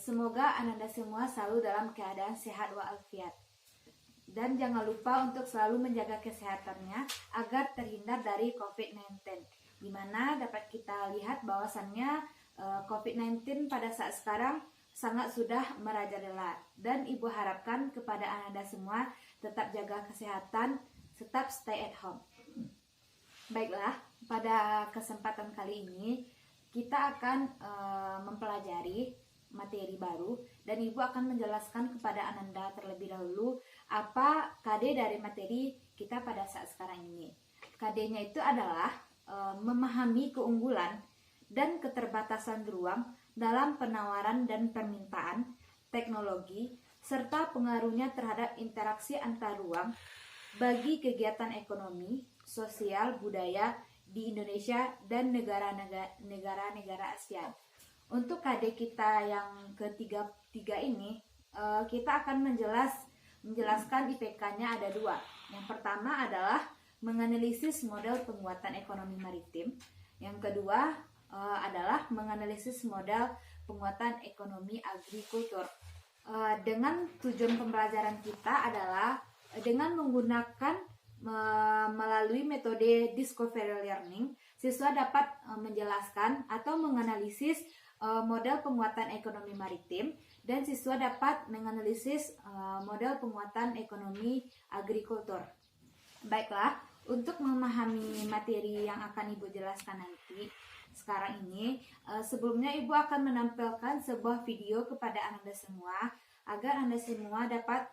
Semoga Ananda semua selalu dalam keadaan sehat walafiat. Dan jangan lupa untuk selalu menjaga kesehatannya agar terhindar dari COVID-19. Di mana dapat kita lihat bahwasannya COVID-19 pada saat sekarang sangat sudah merajalela. Dan Ibu harapkan kepada Ananda semua tetap jaga kesehatan, tetap stay at home. Baiklah, pada kesempatan kali ini kita akan mempelajari materi baru dan Ibu akan menjelaskan kepada Ananda terlebih dahulu apa KD dari materi kita pada saat sekarang ini. KD-nya itu adalah memahami keunggulan dan keterbatasan ruang dalam penawaran dan permintaan, teknologi, serta pengaruhnya terhadap interaksi antar ruang bagi kegiatan ekonomi, sosial, budaya di Indonesia dan negara-negara ASEAN. Untuk KD kita yang ketiga ini, kita akan menjelaskan IPK-nya ada dua. Yang pertama adalah menganalisis model penguatan ekonomi maritim. Yang kedua adalah menganalisis model penguatan ekonomi agrikultur. Dengan tujuan pembelajaran kita adalah dengan menggunakan melalui metode discovery learning, siswa dapat menjelaskan atau menganalisis model penguatan ekonomi maritim dan siswa dapat menganalisis model penguatan ekonomi agrikultur. Baiklah, untuk memahami materi yang akan Ibu jelaskan nanti sekarang ini, sebelumnya Ibu akan menampilkan sebuah video kepada Ananda semua agar Anda semua dapat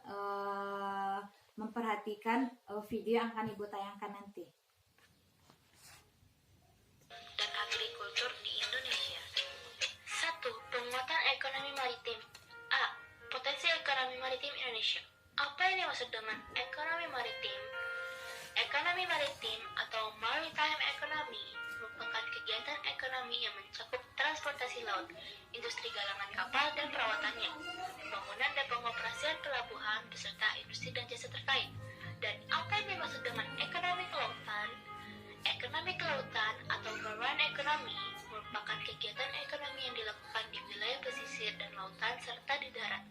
memperhatikan video yang akan Ibu tayangkan nanti. Dan agrikultur di Indonesia. 1. Penguatan ekonomi maritim. A. Potensi ekonomi maritim Indonesia. Apa yang dimaksud dengan ekonomi maritim? Ekonomi maritim atau maritime economy merupakan kegiatan ekonomi yang mencakup transportasi laut, industri galangan kapal dan perawatannya, pembangunan dan pengoperasian pelabuhan beserta industri dan jasa terkait. Dan apa yang dimaksud dengan ekonomi kelautan? Ekonomi kelautan atau marine economy merupakan kegiatan ekonomi yang dilakukan di wilayah pesisir dan lautan serta di darat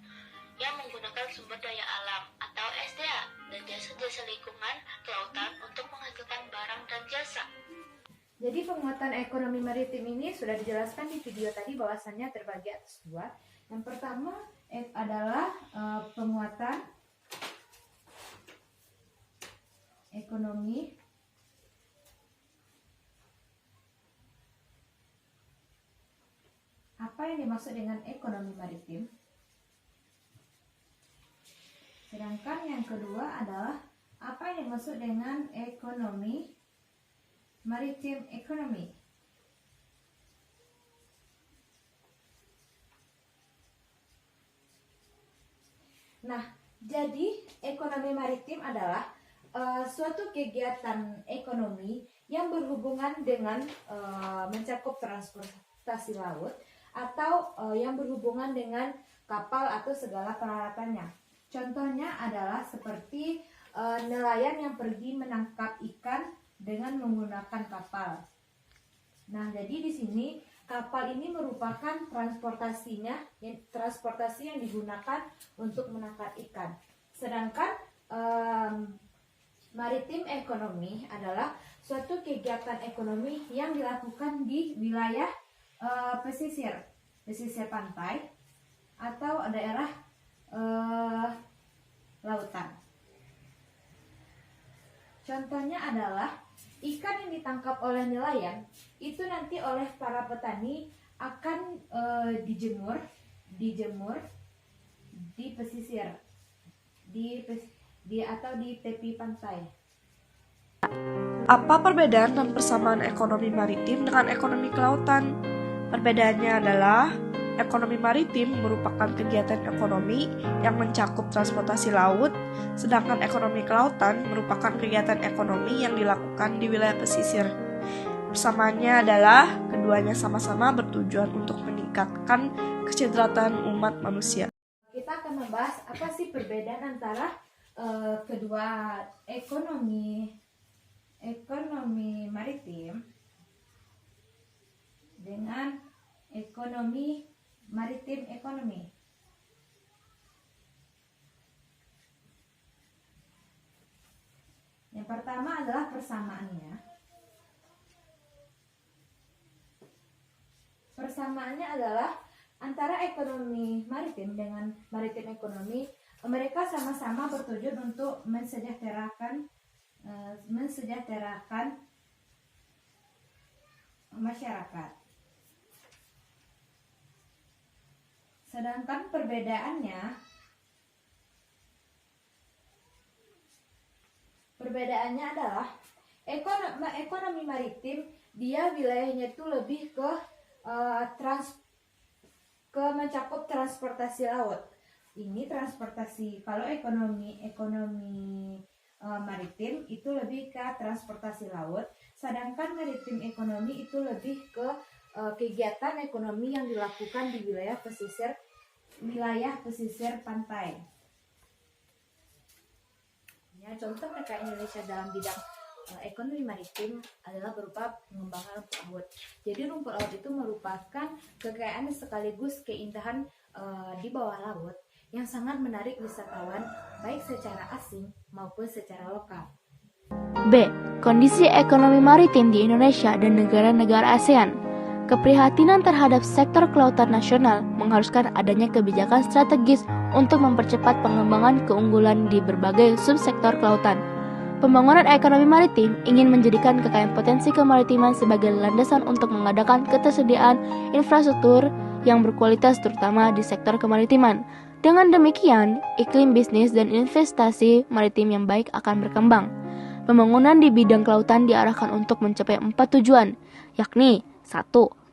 yang menggunakan sumber daya alam atau SDA dan jasa-jasa lingkungan kelautan untuk menghasilkan barang dan jasa. Jadi penguatan ekonomi maritim ini sudah dijelaskan di video tadi bahwasannya terbagi atas dua. Yang pertama adalah penguatan ekonomi apa yang dimaksud dengan ekonomi maritim. Sedangkan yang kedua adalah apa yang dimaksud dengan ekonomi maritim economy. Nah, jadi ekonomi maritim adalah suatu kegiatan ekonomi yang berhubungan dengan mencakup transportasi laut atau yang berhubungan dengan kapal atau segala peralatannya. Contohnya adalah seperti nelayan yang pergi menangkap ikan dengan menggunakan kapal. Nah, jadi di sini kapal ini merupakan transportasi yang digunakan untuk menangkap ikan. Sedangkan maritim ekonomi adalah suatu kegiatan ekonomi yang dilakukan di wilayah pesisir pantai atau daerah lautan. Contohnya adalah ikan yang ditangkap oleh nelayan itu nanti oleh para petani akan dijemur di pesisir atau di tepi pantai. Apa perbedaan dan persamaan ekonomi maritim dengan ekonomi kelautan? Perbedaannya adalah ekonomi maritim merupakan kegiatan ekonomi yang mencakup transportasi laut, sedangkan ekonomi kelautan merupakan kegiatan ekonomi yang dilakukan di wilayah pesisir. Persamaannya adalah keduanya sama-sama bertujuan untuk meningkatkan kesejahteraan umat manusia. Kita akan membahas apa sih perbedaan antara kedua ekonomi maritim dengan ekonomi maritim ekonomi. Yang pertama adalah persamaannya. Persamaannya adalah antara ekonomi maritim dengan maritim ekonomi, mereka sama-sama bertujuan untuk mensejahterakan masyarakat. Sedangkan perbedaannya adalah ekonomi maritim, dia wilayahnya itu lebih ke mencakup transportasi laut. Ini transportasi, kalau ekonomi maritim itu lebih ke transportasi laut, sedangkan maritim ekonomi itu lebih ke kegiatan ekonomi yang dilakukan di wilayah pesisir pantai. Ya, contoh PKI Indonesia dalam bidang ekonomi maritim adalah berupa pengembangan rumput laut. Jadi rumput laut itu merupakan kekayaan sekaligus keindahan di bawah laut yang sangat menarik wisatawan baik secara asing maupun secara lokal. B. Kondisi ekonomi maritim di Indonesia dan negara-negara ASEAN. Keprihatinan terhadap sektor kelautan nasional mengharuskan adanya kebijakan strategis untuk mempercepat pengembangan keunggulan di berbagai subsektor kelautan. Pembangunan ekonomi maritim ingin menjadikan kekayaan potensi kemaritiman sebagai landasan untuk mengadakan ketersediaan infrastruktur yang berkualitas terutama di sektor kemaritiman. Dengan demikian, iklim bisnis dan investasi maritim yang baik akan berkembang. Pembangunan di bidang kelautan diarahkan untuk mencapai 4 tujuan, yakni 1.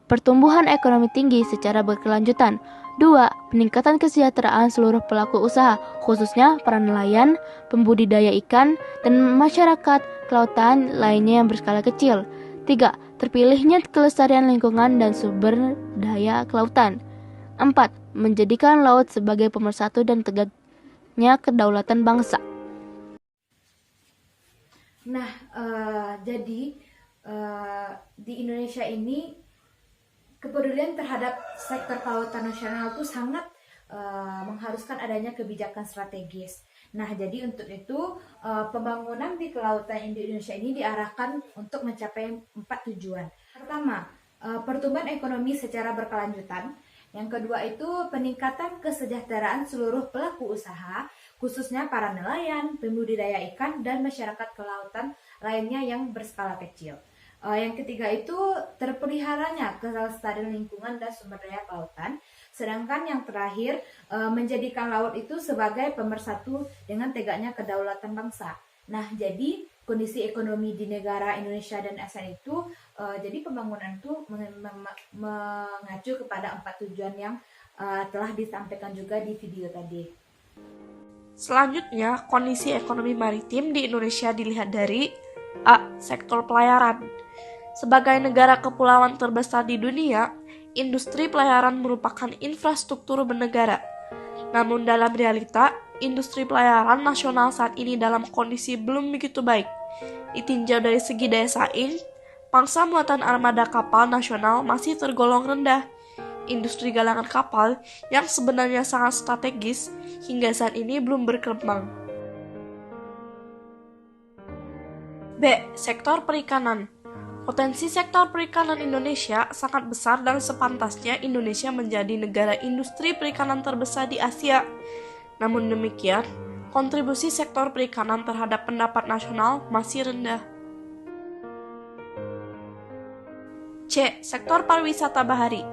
Pertumbuhan ekonomi tinggi secara berkelanjutan. 2. Peningkatan kesejahteraan seluruh pelaku usaha, khususnya para nelayan, pembudidaya ikan, dan masyarakat kelautan lainnya yang berskala kecil. 3. Terpilihnya kelestarian lingkungan dan sumber daya kelautan. 4. Menjadikan laut sebagai pemersatu dan tegaknya kedaulatan bangsa. Nah, jadi di Indonesia ini kepedulian terhadap sektor kelautan nasional itu sangat mengharuskan adanya kebijakan strategis. Nah, jadi untuk itu pembangunan di kelautan di Indonesia ini diarahkan untuk mencapai 4 tujuan. Pertama, pertumbuhan ekonomi secara berkelanjutan. Yang kedua itu peningkatan kesejahteraan seluruh pelaku usaha, khususnya para nelayan, pembudidaya ikan, dan masyarakat kelautan lainnya yang berskala kecil. Yang ketiga itu terpeliharanya kelestarian lingkungan dan sumber daya kelautan. Sedangkan yang terakhir menjadikan laut itu sebagai pemersatu dengan tegaknya kedaulatan bangsa. Nah, jadi kondisi ekonomi di negara Indonesia dan ASEAN itu jadi pembangunan itu mengacu kepada 4 tujuan yang telah disampaikan juga di video tadi. Selanjutnya, kondisi ekonomi maritim di Indonesia dilihat dari A. Sektor pelayaran. Sebagai negara kepulauan terbesar di dunia, industri pelayaran merupakan infrastruktur bernegara. Namun dalam realita, industri pelayaran nasional saat ini dalam kondisi belum begitu baik. Ditinjau dari segi daya saing, pangsa muatan armada kapal nasional masih tergolong rendah. Industri galangan kapal yang sebenarnya sangat strategis hingga saat ini belum berkembang. B. Sektor perikanan. Potensi sektor perikanan Indonesia sangat besar dan sepantasnya Indonesia menjadi negara industri perikanan terbesar di Asia. Namun demikian, kontribusi sektor perikanan terhadap pendapat nasional masih rendah. C. Sektor pariwisata bahari.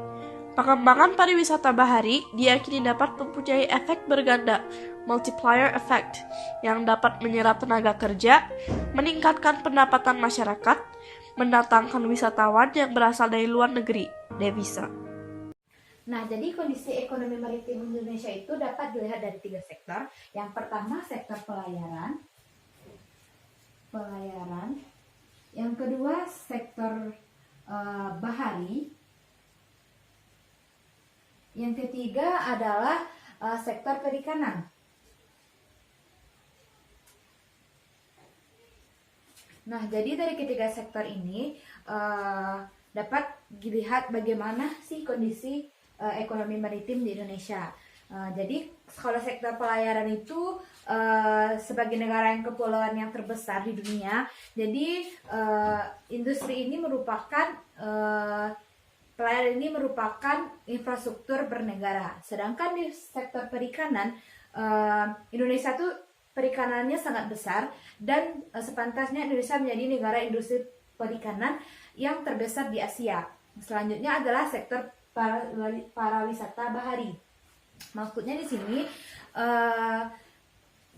Pengembangan pariwisata bahari diyakini dapat mempunyai efek berganda, multiplier effect, yang dapat menyerap tenaga kerja, meningkatkan pendapatan masyarakat, mendatangkan wisatawan yang berasal dari luar negeri, devisa. Nah, jadi kondisi ekonomi maritim Indonesia itu dapat dilihat dari 3 sektor. Yang pertama, sektor pelayaran. Yang kedua, sektor bahari. Yang ketiga adalah sektor perikanan. Nah, jadi dari ketiga sektor ini dapat dilihat bagaimana sih kondisi ekonomi maritim di Indonesia. Jadi kalau sektor pelayaran itu sebagai negara yang kepulauan yang terbesar di dunia, jadi industri ini merupakan pelayaran ini merupakan infrastruktur bernegara. Sedangkan di sektor perikanan, Indonesia tuh perikanannya sangat besar dan sepantasnya Indonesia menjadi negara industri perikanan yang terbesar di Asia. Selanjutnya adalah sektor pariwisata bahari. Maksudnya di sini,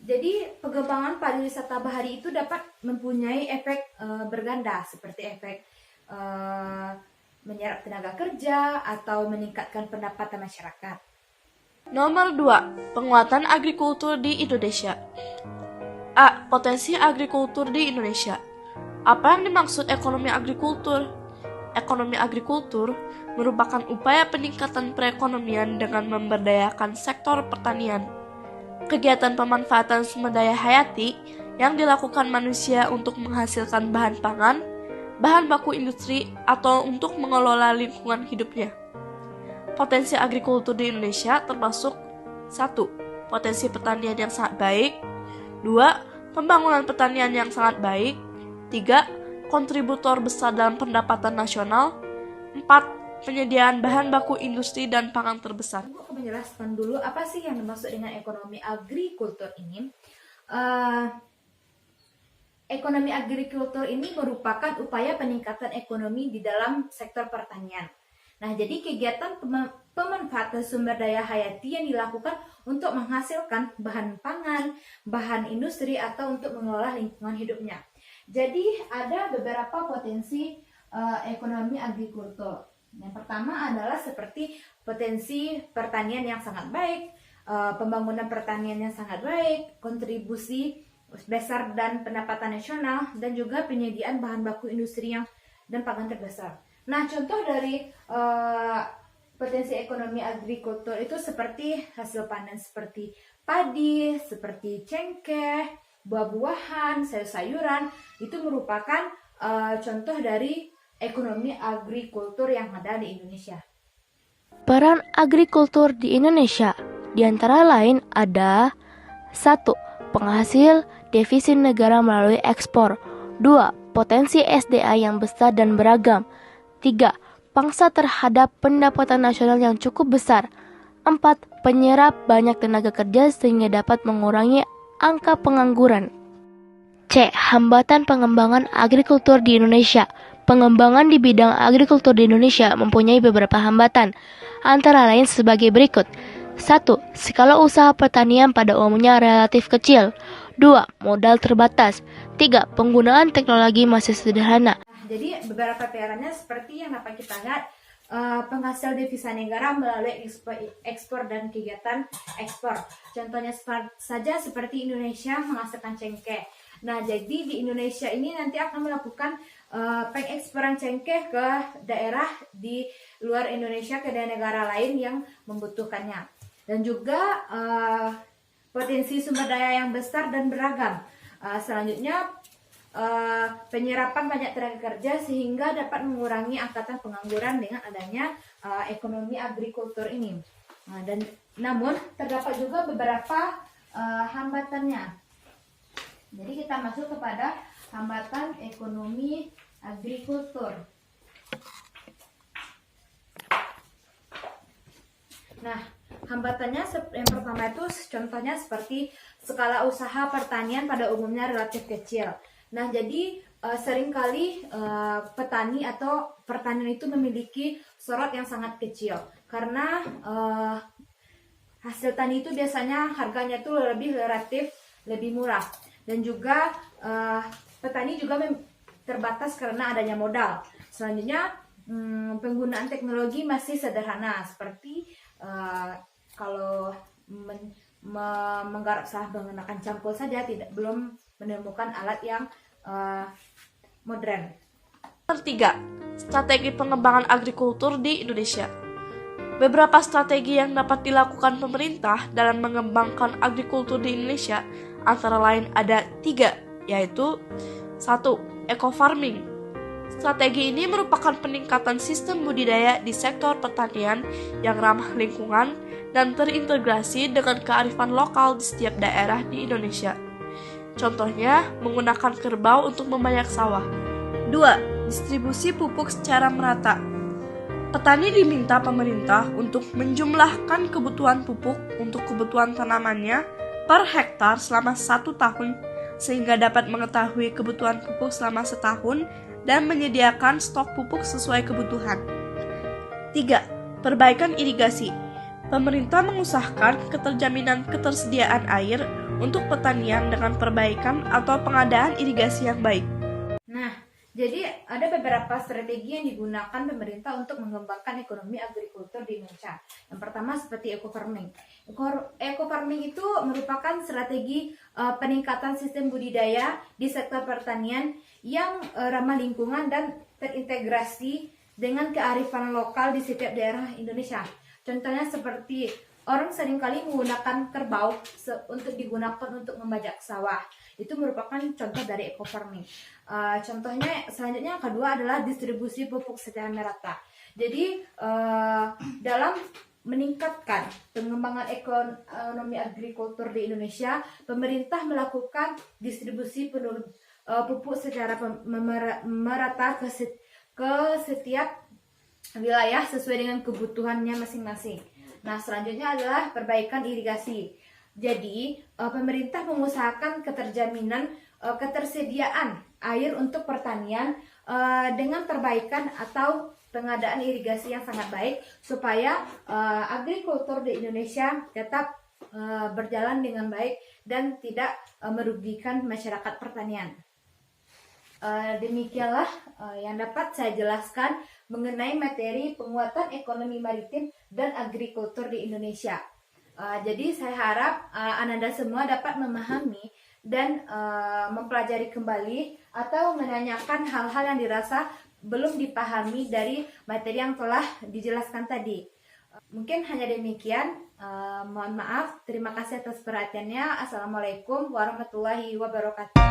jadi pengembangan pariwisata bahari itu dapat mempunyai efek berganda, seperti efek menyerap tenaga kerja atau meningkatkan pendapatan masyarakat. Nomor 2. Penguatan agrikultur di Indonesia. A. Potensi agrikultur di Indonesia. Apa yang dimaksud ekonomi agrikultur? Ekonomi agrikultur merupakan upaya peningkatan perekonomian dengan memberdayakan sektor pertanian. Kegiatan pemanfaatan sumber daya hayati yang dilakukan manusia untuk menghasilkan bahan pangan, bahan baku industri, atau untuk mengelola lingkungan hidupnya. Potensi agrikultur di Indonesia termasuk 1. Potensi pertanian yang sangat baik. 2. Pembangunan pertanian yang sangat baik. 3. Kontributor besar dalam pendapatan nasional. 4. Penyediaan bahan baku industri dan pangan terbesar. Aku menjelaskan dulu apa sih yang dimaksud dengan ekonomi agrikultur ini. Ekonomi agrikultur ini merupakan upaya peningkatan ekonomi di dalam sektor pertanian. Nah, jadi kegiatan pemanfaatan sumber daya hayati yang dilakukan untuk menghasilkan bahan pangan, bahan industri, atau untuk mengelola lingkungan hidupnya. Jadi, ada beberapa potensi ekonomi agrikultur. Yang pertama adalah seperti potensi pertanian yang sangat baik, pembangunan pertanian yang sangat baik, kontribusi besar dan pendapatan nasional, dan juga penyediaan bahan baku industri dan pangan terbesar. Nah, contoh dari potensi ekonomi agrikultur itu seperti hasil panen seperti padi, seperti cengkeh, buah-buahan, sayur-sayuran, itu merupakan contoh dari ekonomi agrikultur yang ada di Indonesia. Peran agrikultur di Indonesia diantara lain ada 1. Penghasil defisit negara melalui ekspor. 2. Potensi SDA yang besar dan beragam. 3. Pangsa terhadap pendapatan nasional yang cukup besar. 4. Penyerap banyak tenaga kerja sehingga dapat mengurangi angka pengangguran. C. Hambatan pengembangan agrikultur di Indonesia. Pengembangan di bidang agrikultur di Indonesia mempunyai beberapa hambatan, antara lain sebagai berikut. 1. Skala usaha pertanian pada umumnya relatif kecil. 2. Modal terbatas. 3. Penggunaan teknologi masih sederhana. Jadi beberapa perannya seperti yang dapat kita lihat, penghasil devisa negara melalui ekspor dan kegiatan ekspor. Contohnya saja seperti Indonesia menghasilkan cengkeh. Nah, jadi di Indonesia ini nanti akan melakukan pengeksporan cengkeh ke daerah di luar Indonesia, ke negara lain yang membutuhkannya. Dan juga potensi sumber daya yang besar dan beragam. Selanjutnya penyerapan banyak tenaga kerja sehingga dapat mengurangi angkatan pengangguran dengan adanya ekonomi agrikultur ini. Namun terdapat juga beberapa hambatannya. Jadi kita masuk kepada hambatan ekonomi agrikultur. Nah, hambatannya yang pertama itu contohnya seperti skala usaha pertanian pada umumnya relatif kecil. Nah, jadi seringkali petani atau pertanian itu memiliki sorot yang sangat kecil karena hasil tani itu biasanya harganya itu relatif lebih murah, dan juga petani juga terbatas karena adanya modal. Selanjutnya penggunaan teknologi masih sederhana seperti kalau menggarap sawah menggunakan cangkul saja belum menemukan alat yang modern. Nomor 3. Strategi pengembangan agrikultur di Indonesia. Beberapa strategi yang dapat dilakukan pemerintah dalam mengembangkan agrikultur di Indonesia antara lain ada 3, yaitu 1. Eco farming. Strategi ini merupakan peningkatan sistem budidaya di sektor pertanian yang ramah lingkungan dan terintegrasi dengan kearifan lokal di setiap daerah di Indonesia. Contohnya, menggunakan kerbau untuk memayak sawah. 2. Distribusi pupuk secara merata. Petani diminta pemerintah untuk menjumlahkan kebutuhan pupuk untuk kebutuhan tanamannya per hektar selama 1 tahun, sehingga dapat mengetahui kebutuhan pupuk selama setahun dan menyediakan stok pupuk sesuai kebutuhan. 3. Perbaikan irigasi. Pemerintah mengusahakan keterjaminan ketersediaan air untuk pertanian dengan perbaikan atau pengadaan irigasi yang baik. Nah, jadi ada beberapa strategi yang digunakan pemerintah untuk mengembangkan ekonomi agrikultur di Indonesia. Yang pertama seperti eco-farming. Eco-farming itu merupakan strategi peningkatan sistem budidaya di sektor pertanian yang ramah lingkungan dan terintegrasi dengan kearifan lokal di setiap daerah Indonesia. Contohnya seperti orang seringkali menggunakan kerbau untuk digunakan untuk membajak sawah. Itu merupakan contoh dari eco-farming. Contohnya selanjutnya yang kedua adalah distribusi pupuk secara merata. Jadi dalam meningkatkan pengembangan ekonomi agrikultur di Indonesia, pemerintah melakukan distribusi pupuk secara merata ke setiap wilayah sesuai dengan kebutuhannya masing-masing. Nah, selanjutnya adalah perbaikan irigasi. Jadi, pemerintah mengusahakan ketersediaan air untuk pertanian dengan perbaikan atau pengadaan irigasi yang sangat baik supaya agrikultur di Indonesia tetap berjalan dengan baik dan tidak merugikan masyarakat pertanian. Demikianlah yang dapat saya jelaskan mengenai materi penguatan ekonomi maritim dan agrikultur di Indonesia. Jadi saya harap Ananda semua dapat memahami dan mempelajari kembali atau menanyakan hal-hal yang dirasa belum dipahami dari materi yang telah dijelaskan tadi. Mungkin hanya demikian. Mohon maaf. Terima kasih atas perhatiannya. Assalamualaikum warahmatullahi wabarakatuh.